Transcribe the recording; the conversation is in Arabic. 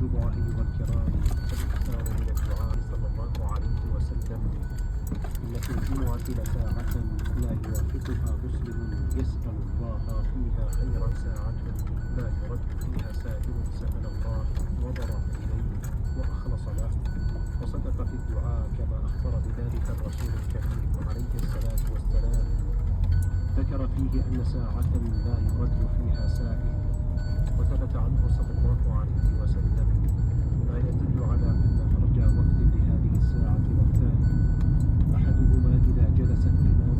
الأيها الكرام، الإكثار من الدعاء صلى الله عليه وسلم. إن في الجمعة لساعة لا يوافقها مسلم يسأل الله فيها خيرا، ساعة لا يرد فيها سائل سأل الله وضرع إليه وأخلص له وصدق في الدعاء كما أخبر بذلك الرسول الكريم عليه الصلاة والسلام. ذكر فيه أن ساعة لا يرد فيها سائل، وثبت عنه صلى الله عليه وسلم ما يدل على أن أرجى وقت لهذه الساعة وقتان: أحدهما إذا جلس الإمام